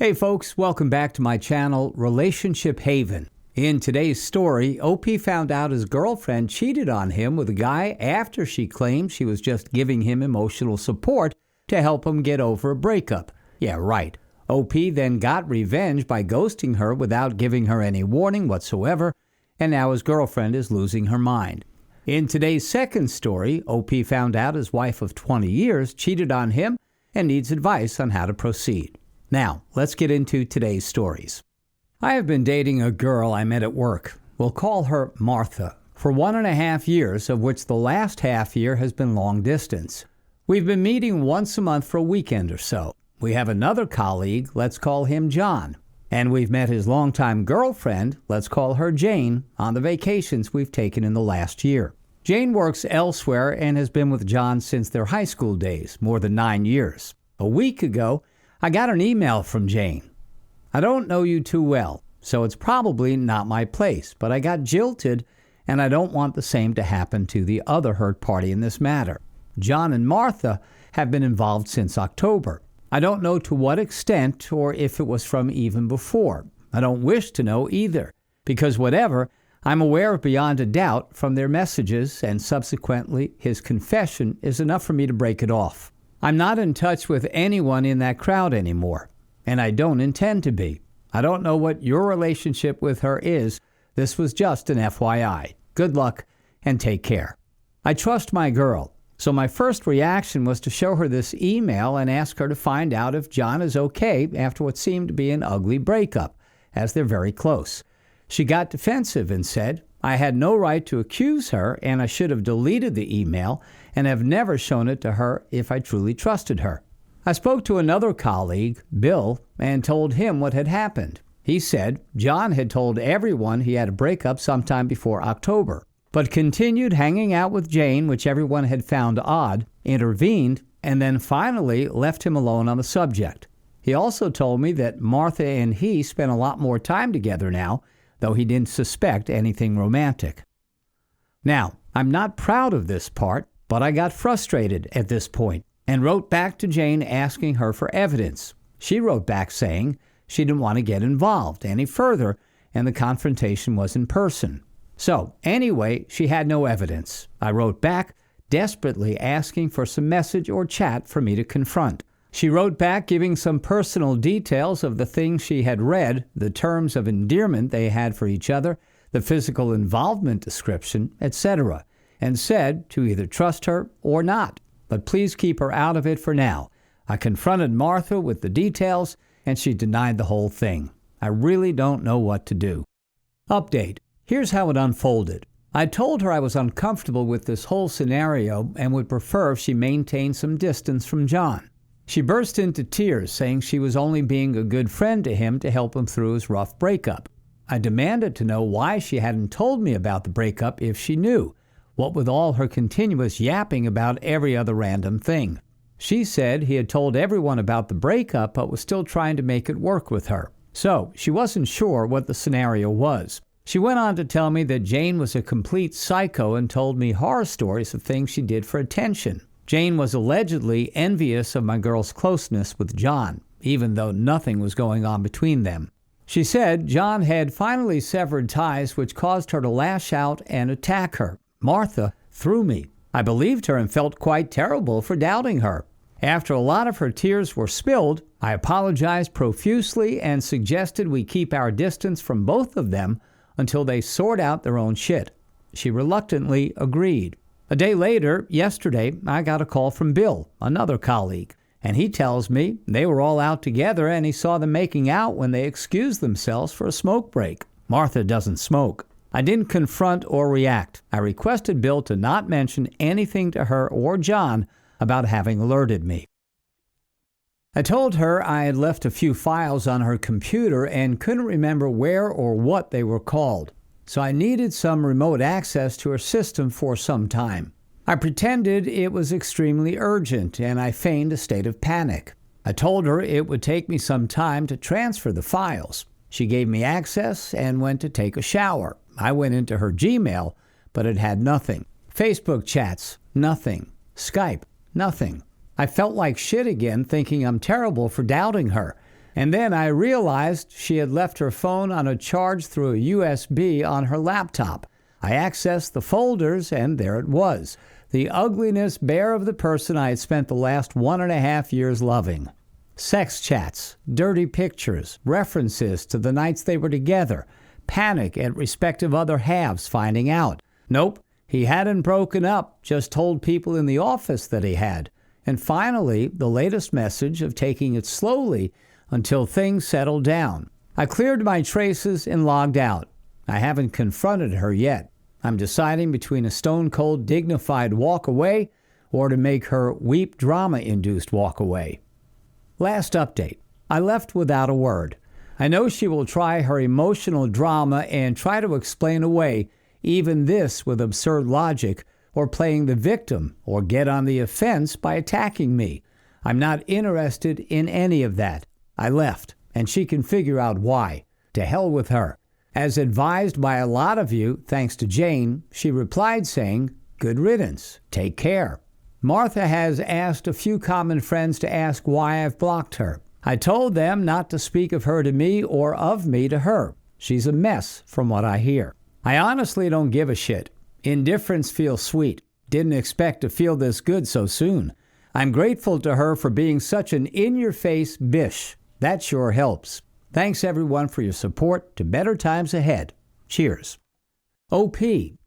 Hey folks, welcome back to my channel, Relationship Haven. In today's story, OP found out his girlfriend cheated on him with a guy after she claimed she was just giving him emotional support to help him get over a breakup. Yeah, right. OP then got revenge by ghosting her without giving her any warning whatsoever, and now his girlfriend is losing her mind. In today's second story, OP found out his wife of 20 years cheated on him and needs advice on how to proceed. Now, let's get into today's stories. I have been dating a girl I met at work. We'll call her Martha, for 1.5 years, of which the last half year has been long distance. We've been meeting once a month for a weekend or so. We have another colleague, let's call him John. And we've met his longtime girlfriend, let's call her Jane, on the vacations we've taken in the last year. Jane works elsewhere and has been with John since their high school days, more than 9 years. A week ago, I got an email from Jane. I don't know you too well, so it's probably not my place, but I got jilted, and I don't want the same to happen to the other hurt party in this matter. John and Martha have been involved since October. I don't know to what extent or if it was from even before. I don't wish to know either, because whatever, I'm aware of beyond a doubt from their messages, and subsequently his confession is enough for me to break it off. I'm not in touch with anyone in that crowd anymore, and I don't intend to be. I don't know what your relationship with her is. This was just an FYI. Good luck and take care. I trust my girl, so my first reaction was to show her this email and ask her to find out if John is okay after what seemed to be an ugly breakup, as they're very close. She got defensive and said, I had no right to accuse her and I should have deleted the email and have never shown it to her if I truly trusted her. I spoke to another colleague, Bill, and told him what had happened. He said John had told everyone he had a breakup sometime before October, but continued hanging out with Jane, which everyone had found odd, intervened, and then finally left him alone on the subject. He also told me that Martha and he spent a lot more time together now, though he didn't suspect anything romantic. Now, I'm not proud of this part, but I got frustrated at this point and wrote back to Jane asking her for evidence. She wrote back saying she didn't want to get involved any further and the confrontation was in person. So, anyway, she had no evidence. I wrote back desperately asking for some message or chat for me to confront. She wrote back giving some personal details of the things she had read, the terms of endearment they had for each other, the physical involvement description, etc., and said to either trust her or not, but please keep her out of it for now. I confronted Martha with the details, and she denied the whole thing. I really don't know what to do. Update. Here's how it unfolded. I told her I was uncomfortable with this whole scenario and would prefer if she maintained some distance from John. She burst into tears, saying she was only being a good friend to him to help him through his rough breakup. I demanded to know why she hadn't told me about the breakup if she knew, what with all her continuous yapping about every other random thing. She said he had told everyone about the breakup but was still trying to make it work with her. So she wasn't sure what the scenario was. She went on to tell me that Jane was a complete psycho and told me horror stories of things she did for attention. Jane was allegedly envious of my girl's closeness with John, even though nothing was going on between them. She said John had finally severed ties, which caused her to lash out and attack her. Martha threw me. I believed her and felt quite terrible for doubting her. After a lot of her tears were spilled, I apologized profusely and suggested we keep our distance from both of them until they sort out their own shit. She reluctantly agreed. A day later, yesterday, I got a call from Bill, another colleague, and he tells me they were all out together and he saw them making out when they excused themselves for a smoke break. Martha doesn't smoke. I didn't confront or react. I requested Bill to not mention anything to her or John about having alerted me. I told her I had left a few files on her computer and couldn't remember where or what they were called, so I needed some remote access to her system for some time. I pretended it was extremely urgent and I feigned a state of panic. I told her it would take me some time to transfer the files. She gave me access and went to take a shower. I went into her Gmail, but it had nothing. Facebook chats, nothing. Skype, nothing. I felt like shit again, thinking I'm terrible for doubting her. And then I realized she had left her phone on a charge through a USB on her laptop. I accessed the folders, and there it was. The ugliness bare of the person I had spent the last 1.5 years loving. Sex chats, dirty pictures, references to the nights they were together, panic at respective other halves finding out. Nope, he hadn't broken up, just told people in the office that he had. And finally, the latest message of taking it slowly until things settled down. I cleared my traces and logged out. I haven't confronted her yet. I'm deciding between a stone-cold, dignified walk away or to make her weep drama-induced walk away. Last update. I left without a word. I know she will try her emotional drama and try to explain away even this with absurd logic or playing the victim or get on the offense by attacking me. I'm not interested in any of that. I left, and she can figure out why. To hell with her. As advised by a lot of you, thanks to Jane, she replied saying, "Good riddance. Take care." Martha has asked a few common friends to ask why I've blocked her. I told them not to speak of her to me or of me to her. She's a mess from what I hear. I honestly don't give a shit. Indifference feels sweet. Didn't expect to feel this good so soon. I'm grateful to her for being such an in-your-face bish. That sure helps. Thanks everyone for your support. To better times ahead. Cheers. OP,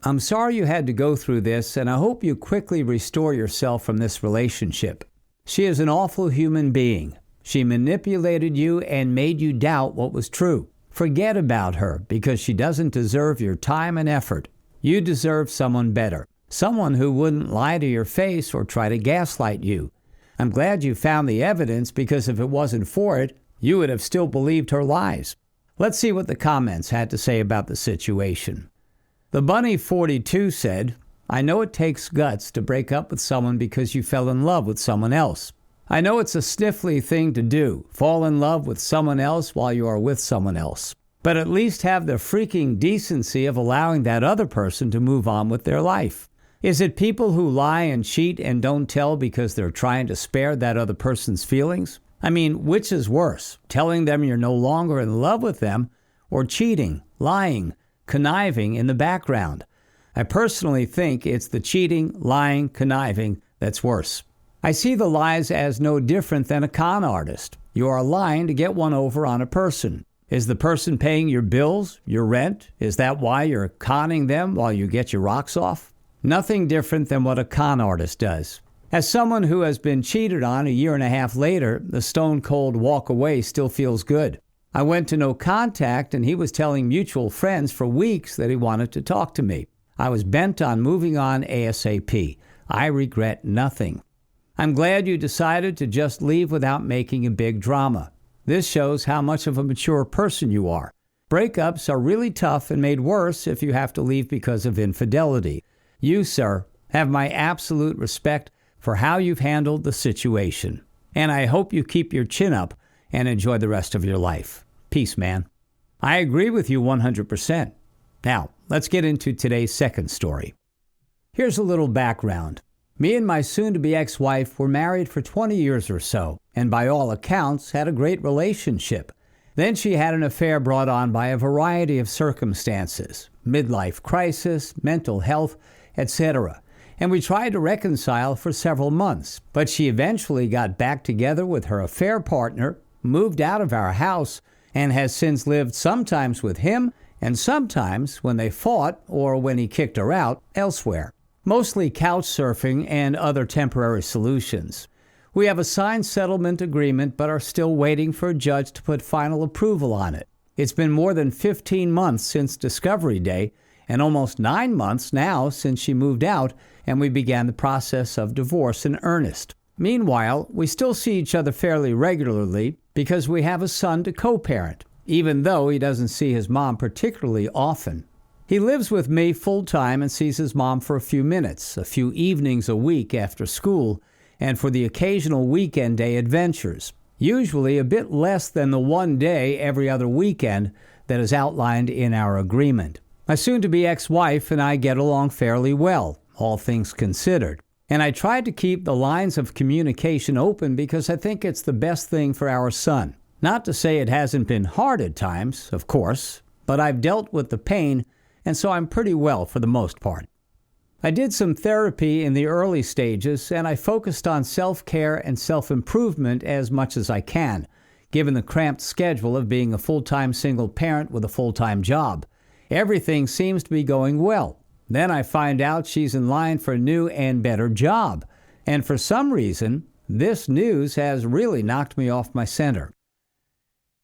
I'm sorry you had to go through this, and I hope you quickly restore yourself from this relationship. She is an awful human being. She manipulated you and made you doubt what was true. Forget about her because she doesn't deserve your time and effort. You deserve someone better. Someone who wouldn't lie to your face or try to gaslight you. I'm glad you found the evidence because if it wasn't for it, you would have still believed her lies. Let's see what the comments had to say about the situation. The Bunny 42 said, I know it takes guts to break up with someone because you fell in love with someone else. I know it's a sniffly thing to do, fall in love with someone else while you are with someone else. But at least have the freaking decency of allowing that other person to move on with their life. Is it people who lie and cheat and don't tell because they're trying to spare that other person's feelings? I mean, which is worse, telling them you're no longer in love with them or cheating, lying, conniving in the background? I personally think it's the cheating, lying, conniving that's worse. I see the lies as no different than a con artist. You are lying to get one over on a person. Is the person paying your bills, your rent? Is that why you're conning them while you get your rocks off? Nothing different than what a con artist does. As someone who has been cheated on 1.5 years later, the stone-cold walk away still feels good. I went to no contact, and he was telling mutual friends for weeks that he wanted to talk to me. I was bent on moving on ASAP. I regret nothing. I'm glad you decided to just leave without making a big drama. This shows how much of a mature person you are. Breakups are really tough and made worse if you have to leave because of infidelity. You, sir, have my absolute respect for how you've handled the situation. And I hope you keep your chin up and enjoy the rest of your life. Peace, man. I agree with you 100%. Now, let's get into today's second story. Here's a little background. Me and my soon-to-be ex-wife were married for 20 years or so, and by all accounts had a great relationship. Then she had an affair brought on by a variety of circumstances, midlife crisis, mental health, etc. And we tried to reconcile for several months, but she eventually got back together with her affair partner, moved out of our house, and has since lived sometimes with him and sometimes, when they fought or when he kicked her out, elsewhere. Mostly couch surfing and other temporary solutions. We have a signed settlement agreement but are still waiting for a judge to put final approval on it. It's been more than 15 months since Discovery Day and almost 9 months now since she moved out and we began the process of divorce in earnest. Meanwhile, we still see each other fairly regularly because we have a son to co-parent, even though he doesn't see his mom particularly often. He lives with me full-time and sees his mom for a few minutes, a few evenings a week after school, and for the occasional weekend day adventures, usually a bit less than the one day every other weekend that is outlined in our agreement. My soon-to-be ex-wife and I get along fairly well, all things considered, and I tried to keep the lines of communication open because I think it's the best thing for our son. Not to say it hasn't been hard at times, of course, but I've dealt with the pain, and so I'm pretty well for the most part. I did some therapy in the early stages, and I focused on self-care and self-improvement as much as I can, given the cramped schedule of being a full-time single parent with a full-time job. Everything seems to be going well. Then I find out she's in line for a new and better job. And for some reason, this news has really knocked me off my center.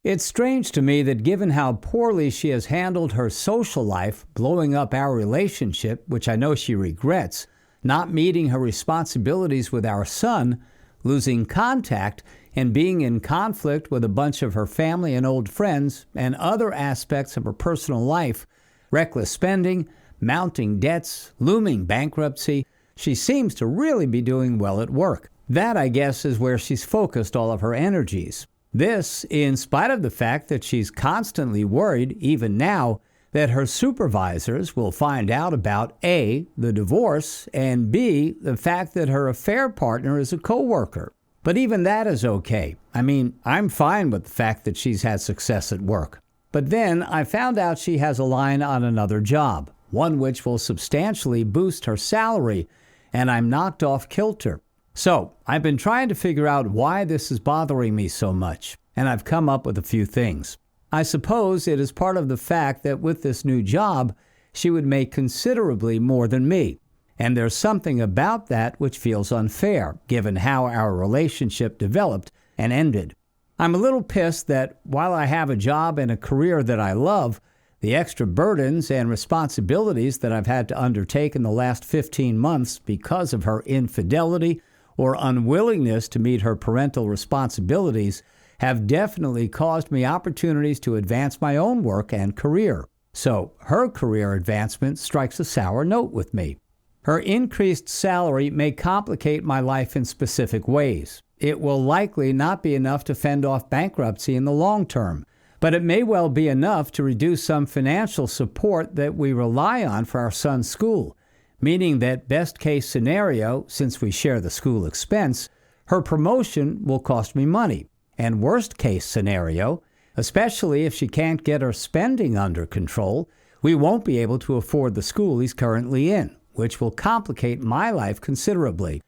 It's strange to me that given how poorly she has handled her social life, blowing up our relationship, which I know she regrets, not meeting her responsibilities with our son, losing contact, and being in conflict with a bunch of her family and old friends, and other aspects of her personal life, reckless spending, mounting debts, looming bankruptcy, she seems to really be doing well at work. That, I guess, is where she's focused all of her energies. This, in spite of the fact that she's constantly worried, even now, that her supervisors will find out about A, the divorce, and B, the fact that her affair partner is a coworker. But even that is okay. I mean, I'm fine with the fact that she's had success at work. But then I found out she has a line on another job, one which will substantially boost her salary, and I'm knocked off kilter. So I've been trying to figure out why this is bothering me so much, and I've come up with a few things. I suppose it is part of the fact that with this new job, she would make considerably more than me. And there's something about that which feels unfair, given how our relationship developed and ended. I'm a little pissed that while I have a job and a career that I love, the extra burdens and responsibilities that I've had to undertake in the last 15 months because of her infidelity or unwillingness to meet her parental responsibilities have definitely caused me opportunities to advance my own work and career. So her career advancement strikes a sour note with me. Her increased salary may complicate my life in specific ways. It will likely not be enough to fend off bankruptcy in the long term, but it may well be enough to reduce some financial support that we rely on for our son's school, meaning that best case scenario, since we share the school expense, her promotion will cost me money. And worst case scenario, especially if she can't get her spending under control, we won't be able to afford the school he's currently in, which will complicate my life considerably.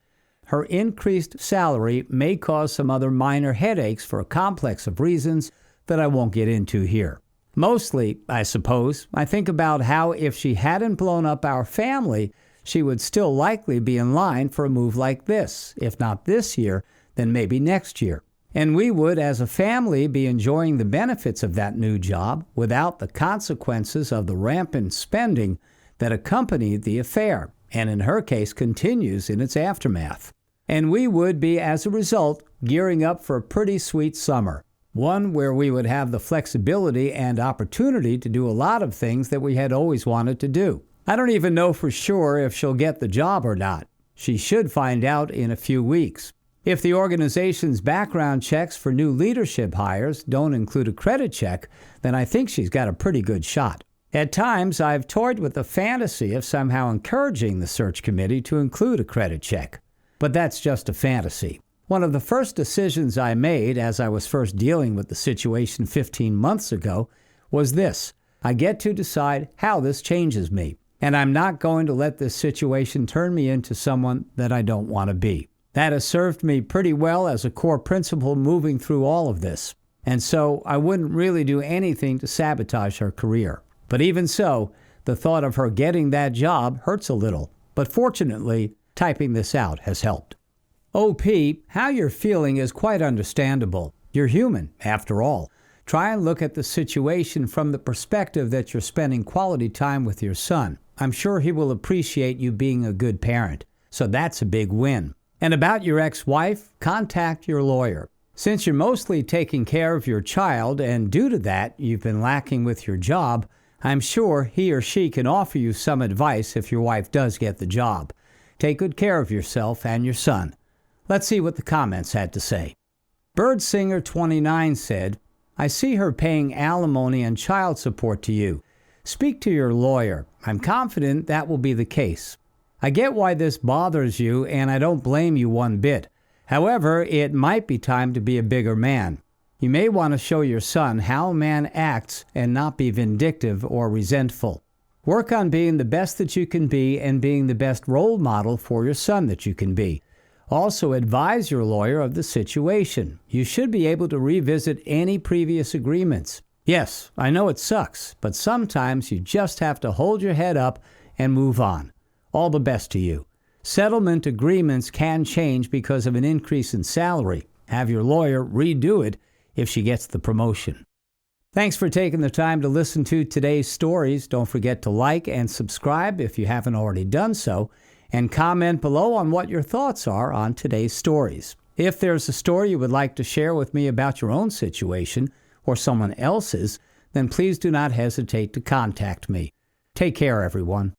Her increased salary may cause some other minor headaches for a complex of reasons that I won't get into here. Mostly, I suppose, I think about how if she hadn't blown up our family, she would still likely be in line for a move like this, if not this year, then maybe next year. And we would, as a family, be enjoying the benefits of that new job without the consequences of the rampant spending that accompanied the affair, and in her case continues in its aftermath. And we would be, as a result, gearing up for a pretty sweet summer, one where we would have the flexibility and opportunity to do a lot of things that we had always wanted to do. I don't even know for sure if she'll get the job or not. She should find out in a few weeks. If the organization's background checks for new leadership hires don't include a credit check, then I think she's got a pretty good shot. At times, I've toyed with the fantasy of somehow encouraging the search committee to include a credit check. But that's just a fantasy. One of the first decisions I made as I was first dealing with the situation 15 months ago was this. I get to decide how this changes me, and I'm not going to let this situation turn me into someone that I don't want to be. That has served me pretty well as a core principle moving through all of this, and so I wouldn't really do anything to sabotage her career. But even so, the thought of her getting that job hurts a little, but fortunately, typing this out has helped. OP, how you're feeling is quite understandable. You're human, after all. Try and look at the situation from the perspective that you're spending quality time with your son. I'm sure he will appreciate you being a good parent, so that's a big win. And about your ex-wife, contact your lawyer. Since you're mostly taking care of your child, and due to that, you've been lacking with your job, I'm sure he or she can offer you some advice if your wife does get the job. Take good care of yourself and your son. Let's see what the comments had to say. Birdsinger29 said, I see her paying alimony and child support to you. Speak to your lawyer. I'm confident that will be the case. I get why this bothers you, and I don't blame you one bit. However, it might be time to be a bigger man. You may want to show your son how a man acts and not be vindictive or resentful. Work on being the best that you can be and being the best role model for your son that you can be. Also, advise your lawyer of the situation. You should be able to revisit any previous agreements. Yes, I know it sucks, but sometimes you just have to hold your head up and move on. All the best to you. Settlement agreements can change because of an increase in salary. Have your lawyer redo it if she gets the promotion. Thanks for taking the time to listen to today's stories. Don't forget to like and subscribe if you haven't already done so, and comment below on what your thoughts are on today's stories. If there's a story you would like to share with me about your own situation or someone else's, then please do not hesitate to contact me. Take care, everyone.